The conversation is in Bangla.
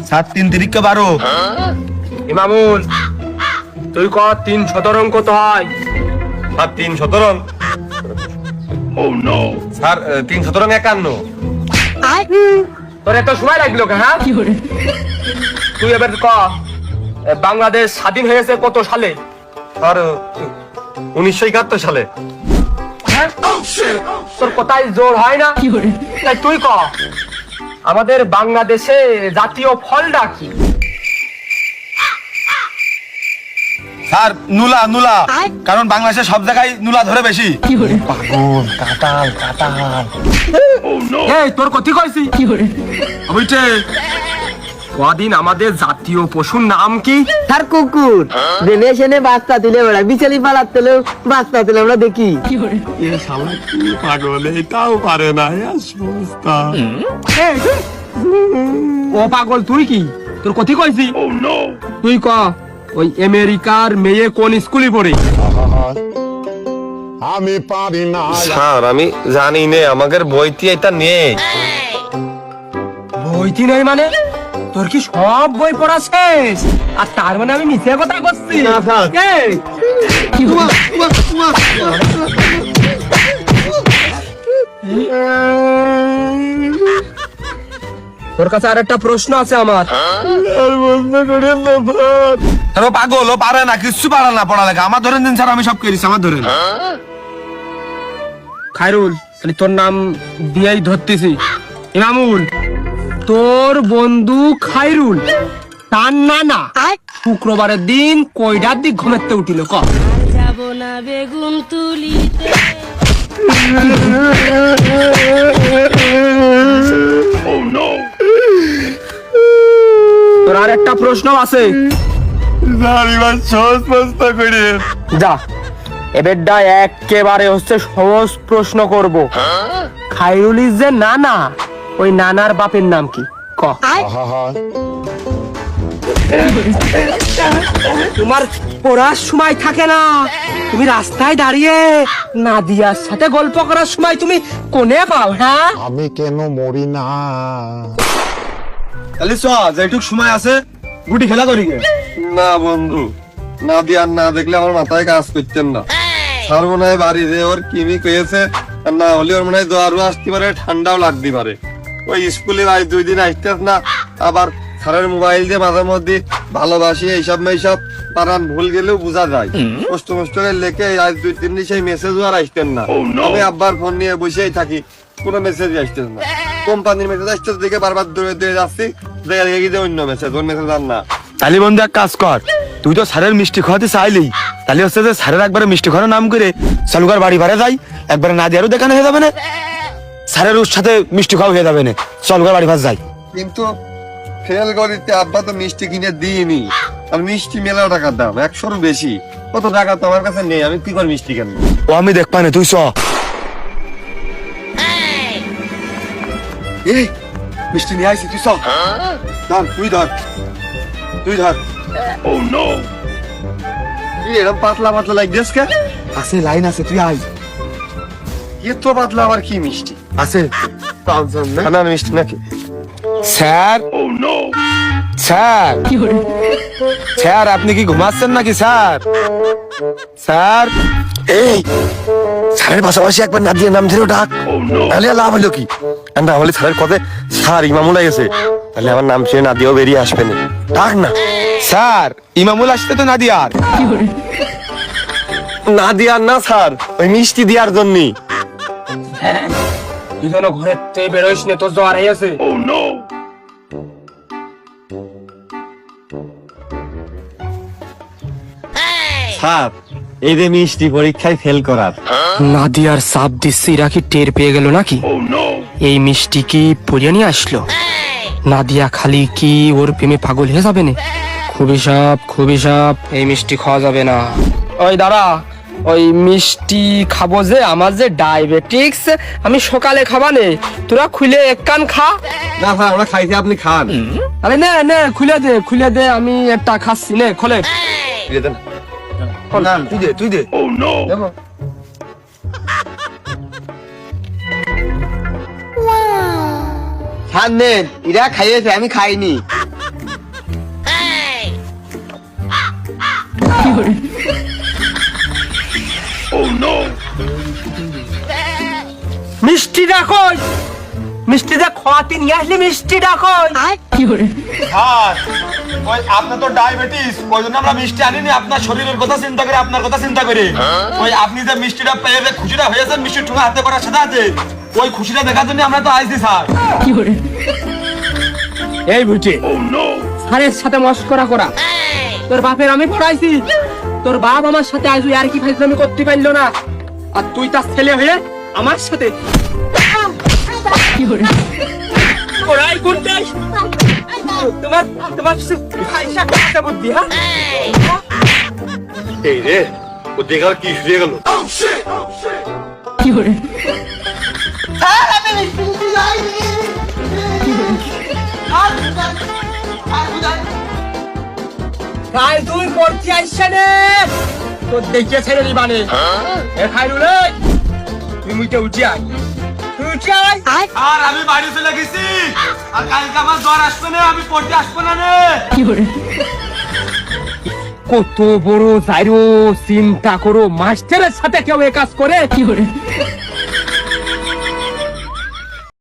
সাত তিন তিরিকে 12। ইমামুল তুই ক 3 17 কত হয়? আর 3 17 স্যার 3 17 51। তোর এত সময় লাগলো কে? হ্যাঁ তুই এবার ক বাংলাদেশ স্বাধীন হয়েছে কত সালে? আর 1971 সালে। হ্যাঁ? তোর কোথায় জোর হয় না? তাই তুই ক আমাদের বাংলাদেশে জাতীয় ফলটা কি? স্যার নুলা নুলা, কারণ বাংলাদেশে সব জায়গায় নুলা ধরে বেশি। পাগল, কাঁঠাল কাঁঠাল। এই তোর কতি কইছি? বুঝছে? কদিন আমাদের জাতীয় পশুর নাম কি? তার কুকুর জেনে সেনে বাচ্চা তুলে বেড়ায়, বিচালি পালার তুলেও বাচ্চা তুলে আমরা দেখি। পাগল এটাও পারে না। ও পাগল তুই কি? তোর কতি কইছি? তুই ক ওই আমেরিকার মেয়ে কোন স্কুলে পড়ে? আমি পারি না। স্যার আমি জানি নে, আমাদের বইতে এটা নেই। বইতি নেই মানে? তোর কি সব বই পড়া শেষ? আর তার মানে আমি মিথ্যে কথা বলছি? না, স্যার। এই, তোর কাছে আরেকটা প্রশ্ন আছে আমার। ও পাগল, ও পারে না, কিচ্ছু পারে না পড়ালেখা। আমার ধরেন দিন স্যার, আমি সব করেছি, আমার ধরেন। খায়রুল, তাহলে তোর নাম দিয়েই ধরতেছি। ইমামুল, তোর বন্ধু খায়রুল তার নানা শুক্রবারের দিন কয়টার দিক ঘুমাতে উঠিল ক? যাব না বেগুন তুলিতে। তোর আর একটা প্রশ্ন আছে। যা এবারটা একেবারে হচ্ছে সহজ প্রশ্ন করব। খায়রুলির যে নানা, ওই নানার বাপের নাম কি ক? তোমার পড়ার সময় থাকে না, তুমি রাস্তায় দাঁড়িয়ে নাদিয়ার সাথে গল্প করার সময় তুমি কোনে পাও? হ্যাঁ আমি কেন মরি না? তাহলে চ, যেটুক সময় আছে গুটি খেলা করি গে। না বন্ধু, না দিয়ে না দেখলে আমার মাথায় কাজ করতেন না। স্যার মনে হয় বাড়ি যে ওর কিমি পেয়েছে, আর না হলে ওর মনে হয় জ্বরও আসতে পারে, ঠান্ডাও লাগতে পারে। ওই স্কুলে ভাই 2 দিন আসতেস না, আবার স্যারের মোবাইল দিয়ে মাঝে মধ্যে ভালোবাসি এইসব মেসব তারান ভুল গেলেও বোঝা যায়। কষ্ট মষ্ট করে লেখে আজ 2-3 দিন সেই মেসেজও আর আসতেন না। আমি আব্বার ফোন নিয়ে বসেই থাকি, কোনো মেসেজ আসতেন না। কোম্পানির মেসেজ আসতে দেখে বারবার দৌড়ে দৌড়ে যাচ্ছি, দেখে দেখি যে অন্য মেসেজ, ওর মেসেজ আর না। তাহলে বন্ধু এক কাজ কর, তুই তো স্যারের মিষ্টি খাওয়াতে চাইলি, তাহলে হচ্ছে যে স্যারের একবারে মিষ্টি খাওয়ার নাম করে চালুকার বাড়ি ভাড়া যাই, একবারে না দিয়ারও দেখানো হয়ে যাবে না, স্যারের ওর সাথে মিষ্টি খাওয়া হয়ে যাবে না, চালুকার বাড়ি ভাড়া যাই। কিন্তু ফেল করিতে আব্বা তো মিষ্টি কিনে দিইনি, আর মিষ্টি মেলা টাকার দাম, 100-র বেশি। কত টাকা তো আমার কাছে নেই, আমি কি করে মিষ্টি কেন? ও আমি দেখ পানে, তুই চ। এই মিষ্টি নিয়ে আইছি, তুই চ। ধর, তুই ধর, তুই ধর। তুই এরকম পাতলা পাতলা লাগছিস কে? আছে লাইন আছে, তুই আই। এত পাতলা আবার কি মিষ্টি? আছে না মিষ্টি নাকি? স্যার, স্যার, স্যার আপনি কি ঘুমাচ্ছেন নাকি স্যার? স্যার, এই স্যারের পাশাপাশি একবার নাদিয়ার নাম ধরে ডাক, তাহলে আর লাভ হলো কি? আর না হলে স্যারের কথা স্যার ইমামুল গেছে, তাহলে আমার নাম ছেড়ে নাদিয়াও বেরিয়ে আসবে না। ডাক না। স্যার ইমামুল আসতে তো নাদিয়ার। নাদিয়ার না স্যার, ওই মিষ্টি দেওয়ার জন্য। তুই যেন ঘরের থেকে বেরোইস না, তোর জ্বর আছে। স্যার এই যে মিষ্টি পরীক্ষায় ফেল করার। নাদিয়ার সাপ দিচ্ছে, এরা কি টের পেয়ে গেল নাকি? এই মিষ্টি কি পরিয়ে নিয়ে আসলো? নাদিয়া খালি কি ওর প্রেমে পাগল হয়ে যাবে না? খুবই সাপ, এই মিষ্টি খাওয়া যাবে না। ওই দাঁড়া, ওই মিষ্টি খাবো যে, আমার যে ডায়াবেটিক্স, আমি সকালে খাবা নে, তোরা খুলে এক কান খা। না স্যার আমরা খাইছি, আপনি খান। আরে নে নে, খুলে দে, আমি একটা খাচ্ছি, নে খোলে। তুই দে। এরা খাইয়েছে, আমি খাইনি। মিষ্টিটা কই? মিষ্টিটা খাওয়াতে নিয়ে আসলে মিষ্টিটা কই? স্যার ওই আপনার তো ডায়াবেটিস, ওই জন্য আমরা মিষ্টি আনিনি। আপনার শরীরের কথা চিন্তা করে, আপনার কথা চিন্তা করে ওই আপনি যে মিষ্টিটা পেয়ে যে খুশিটা হয়েছে মিষ্টি ঠোঙা হাতে করার সাথে সাথে ওই খুশিটা দেখার জন্য আমরা তো আইছি স্যার। এই বুঝে স্যারের সাথে মস্করা করা তোর বাপের আমি পড়াইছি, তোর বাপ আমার সাথে আজ আর কি ফাইজলামি করতে পারলো না, আর তুই তার ছেলে হয়ে আমার সাথে পড়াই করতে তোমার তোমার পয়সা কাটা বুদ্ধি। হ্যাঁ এই রে ও দেখার কি শুয়ে গেল। তাই তুই করতে আসছে রে তোর দেখে ছেড়ে দিবানে। এ খাইরুল তুই মুইতে উঠি আয়, তুই উঠি আয়। আর আমি বাড়ি চলে গেছি, আর কালকে আমার জ্বর আসবে না, আমি পড়তে আসবো না রে। কত বড় যাইরো চিন্তা করো, মাস্টারের সাথে কেউ এ কাজ করে?